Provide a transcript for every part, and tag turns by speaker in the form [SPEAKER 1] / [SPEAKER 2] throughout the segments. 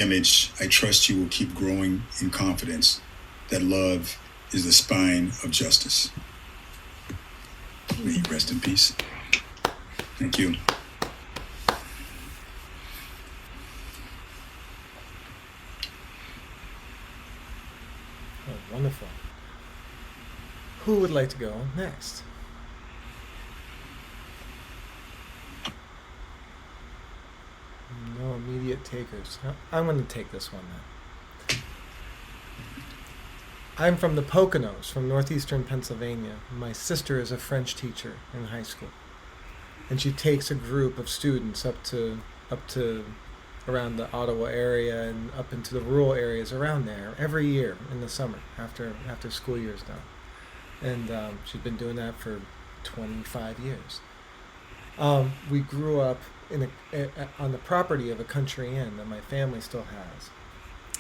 [SPEAKER 1] image, I trust you will keep growing in confidence that love is the spine of justice. May you rest in peace. Thank you.
[SPEAKER 2] Oh, wonderful. Who would like to go next? No immediate takers. I'm going to take this one then. I'm from the Poconos, from northeastern Pennsylvania. My sister is a French teacher in high school, and she takes a group of students up to around the Ottawa area and up into the rural areas around there every year in the summer after school year is done. And she's been doing that for 25 years. We grew up on the property of a country inn that my family still has.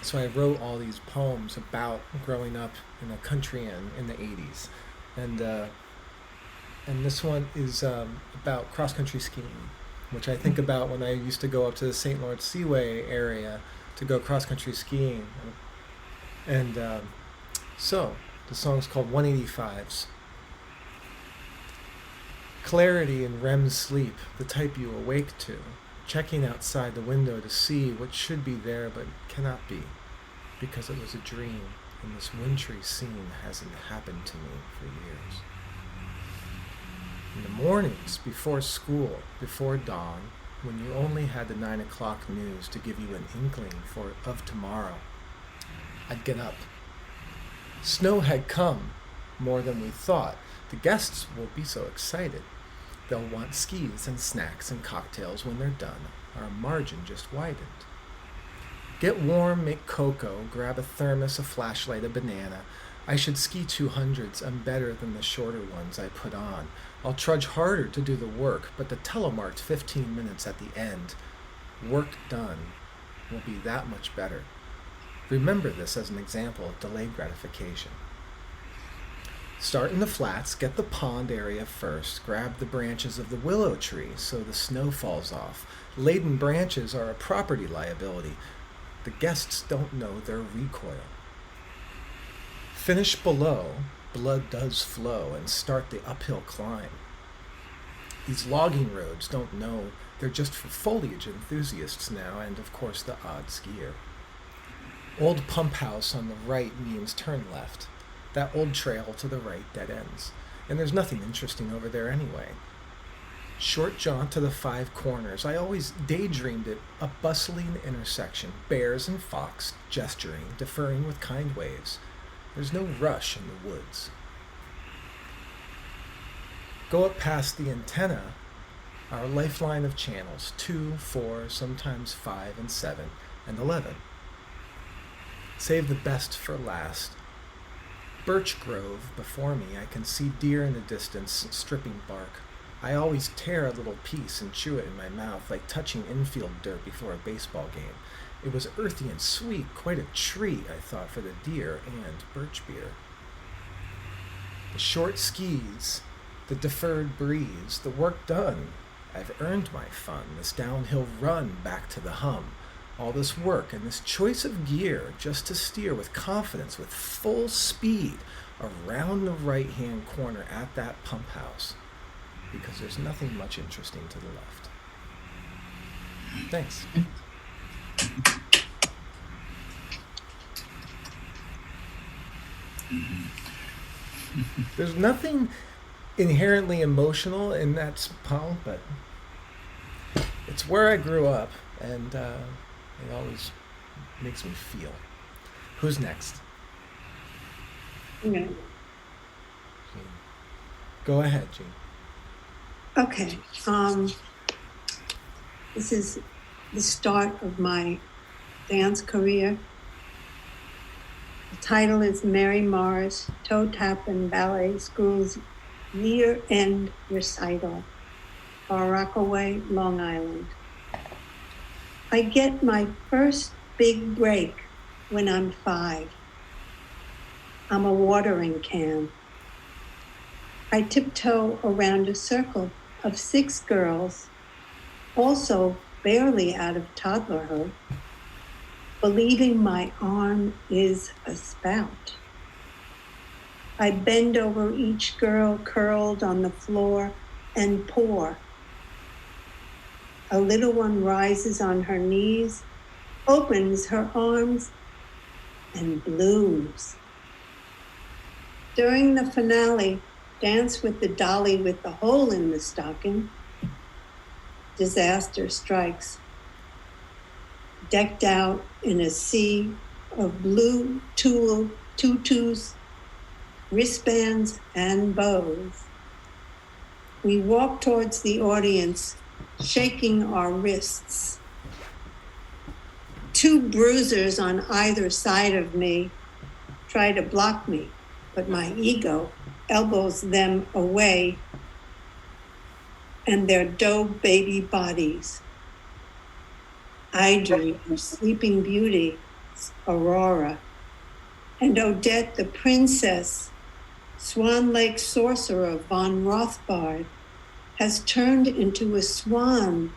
[SPEAKER 2] So I wrote all these poems about growing up in a country inn in the 80s. And this one is about cross-country skiing, which I think about when I used to go up to the St. Lawrence Seaway area to go cross-country skiing. And so the song's called 185s. Clarity in REM sleep, the type you awake to, checking outside the window to see what should be there but cannot be, because it was a dream, and this wintry scene hasn't happened to me for years. In the mornings, before school, before dawn, when you only had the 9 o'clock news to give you an inkling of tomorrow, I'd get up. Snow had come, more than we thought. The guests will be so excited. They'll want skis and snacks and cocktails when they're done. Our margin just widened. Get warm, make cocoa, grab a thermos, a flashlight, a banana. I should ski 200s. I'm better than the shorter ones I put on. I'll trudge harder to do the work, but the telemarked 15 minutes at the end, work done, will be that much better. Remember this as an example of delayed gratification. Start in the flats, get the pond area first, grab the branches of the willow tree so the snow falls off. Laden branches are a property liability. The guests don't know their recoil. Finish below, blood does flow, and start the uphill climb. These logging roads don't know, they're just for foliage enthusiasts now, and of course the odd skier. Old pump house on the right means turn left. That old trail to the right dead ends, and there's nothing interesting over there anyway. Short jaunt to the 5 corners. I always daydreamed it, a bustling intersection, bears and fox gesturing, deferring with kind waves. There's no rush in the woods. Go up past the antenna, our lifeline of channels, 2, 4, sometimes 5 and 7 and 11. Save the best for last. Birch grove before me, I can see deer in the distance stripping bark. I always tear a little piece and chew it in my mouth like touching infield dirt before a baseball game. It was earthy and sweet, quite a treat, I thought, for the deer and birch beer. The short skis, the deferred breeze, the work done. I've earned my fun, this downhill run back to the hum. All this work and this choice of gear just to steer with confidence, with full speed, around the right-hand corner at that pump house, because there's nothing much interesting to the left. Thanks. There's nothing inherently emotional in that poem, but it's where I grew up, and it always makes me feel. Who's next?
[SPEAKER 3] Okay.
[SPEAKER 2] Jean. Go ahead, Jean.
[SPEAKER 3] Okay. This is the start of my dance career. The title is Mary Morris Toe Tap and Ballet School's Year-End Recital, Rockaway, Long Island. I get my first big break when I'm 5. I'm a watering can. I tiptoe around a circle of 6 girls, also barely out of toddlerhood. believing my arm is a spout. I bend over each girl curled on the floor and pour. A little one rises on her knees, opens her arms, and blooms. During the finale, Dance with the Dolly with the Hole in the Stocking, disaster strikes. Decked out in a sea of blue tulle tutus, wristbands, and bows. We walk towards the audience, shaking our wrists. Two bruisers on either side of me try to block me, but my ego elbows them away and their doe baby bodies. I dream of Sleeping Beauty, Aurora, and Odette the princess, Swan Lake sorcerer von Rothbard, has turned into a swan,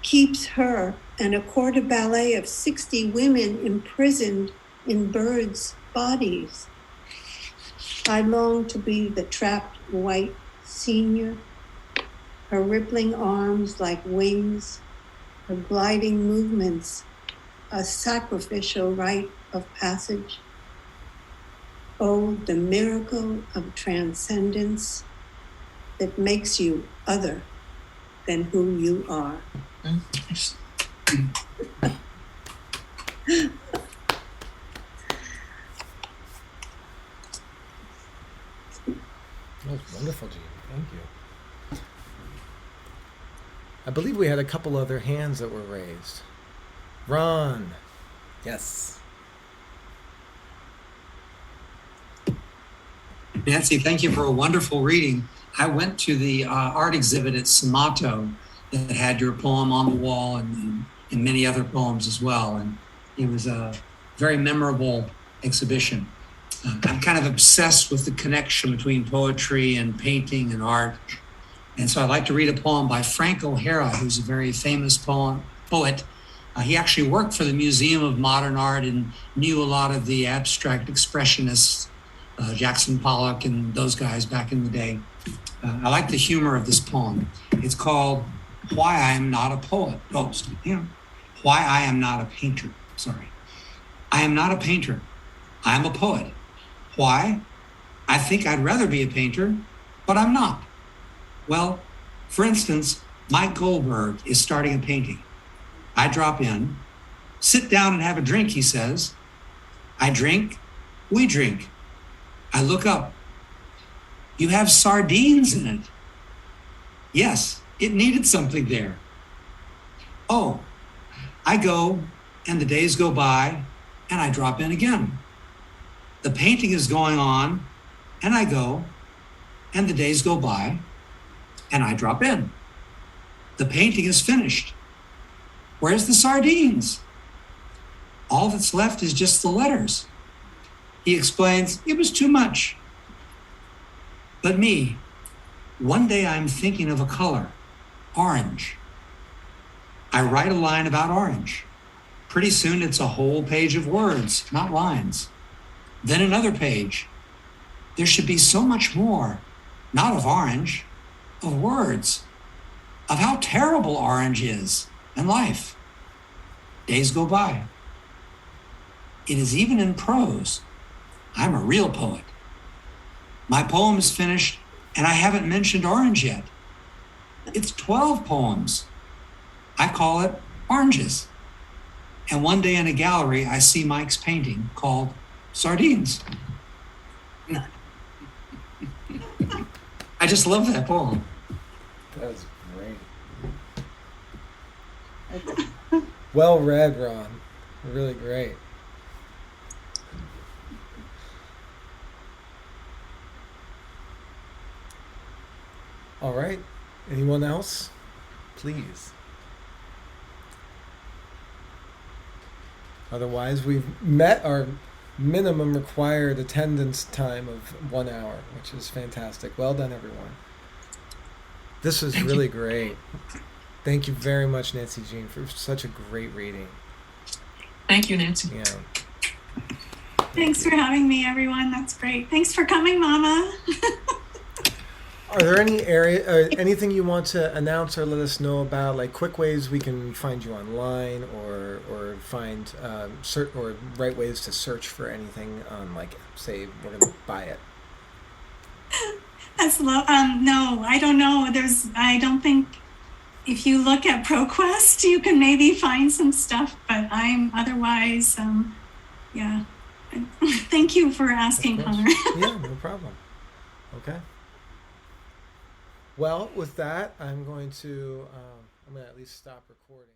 [SPEAKER 3] keeps her and a corps de ballet of 60 women imprisoned in birds' bodies. I long to be the trapped white senior, her rippling arms like wings, her gliding movements, a sacrificial rite of passage. Oh, the miracle of transcendence that makes you other than who you are.
[SPEAKER 2] That was wonderful, Jean. Thank you. I believe we had a couple other hands that were raised. Ron. Yes.
[SPEAKER 4] Nancy, thank you for a wonderful reading. I went to the art exhibit at CMATO that had your poem on the wall and many other poems as well. And it was a very memorable exhibition. I'm kind of obsessed with the connection between poetry and painting and art. And so I'd like to read a poem by Frank O'Hara, who's a very famous poet. He actually worked for the Museum of Modern Art and knew a lot of the abstract expressionists, Jackson Pollock and those guys back in the day. I like the humor of this poem. It's called Why I Am Not a Poet. Why I Am Not a Painter. Sorry. I am not a painter. I am a poet. Why? I think I'd rather be a painter, but I'm not. Well, for instance, Mike Goldberg is starting a painting. I drop in, sit down and have a drink, he says. I drink, we drink. I look up. You have sardines in it. Yes, it needed something there. Oh, I go and the days go by and I drop in again. The painting is going on and I go and the days go by and I drop in. The painting is finished. Where's the sardines? All that's left is just the letters. He explains, it was too much. But me, one day I'm thinking of a color, orange. I write a line about orange. Pretty soon it's a whole page of words, not lines. Then another page. There should be so much more, not of orange, of words, of how terrible orange is and life. Days go by. It is even in prose. I'm a real poet. My poem is finished and I haven't mentioned orange yet. It's 12 poems. I call it Oranges. And one day in a gallery, I see Mike's painting called Sardines. I just love that poem.
[SPEAKER 2] That was great. Well read, Ron. Really great. All right. Anyone else? Please. Otherwise, we've met our minimum required attendance time of 1 hour, which is fantastic. Well done, everyone. This was really great. Thank you very much, Nancy Jean, for such a great reading.
[SPEAKER 5] Thank you, Nancy.
[SPEAKER 2] Yeah.
[SPEAKER 6] Thanks for having me, everyone. That's great. Thanks for coming, Mama.
[SPEAKER 2] Are there any anything you want to announce or let us know about, like quick ways we can find you online, or find or right ways to search for anything on, like, say we're gonna buy it?
[SPEAKER 6] No, I don't know. I don't think, if you look at ProQuest, you can maybe find some stuff, but I'm otherwise, yeah. Thank you for asking, Connor.
[SPEAKER 2] Yeah, no problem. Okay. Well, with that, I'm going to at least stop recording.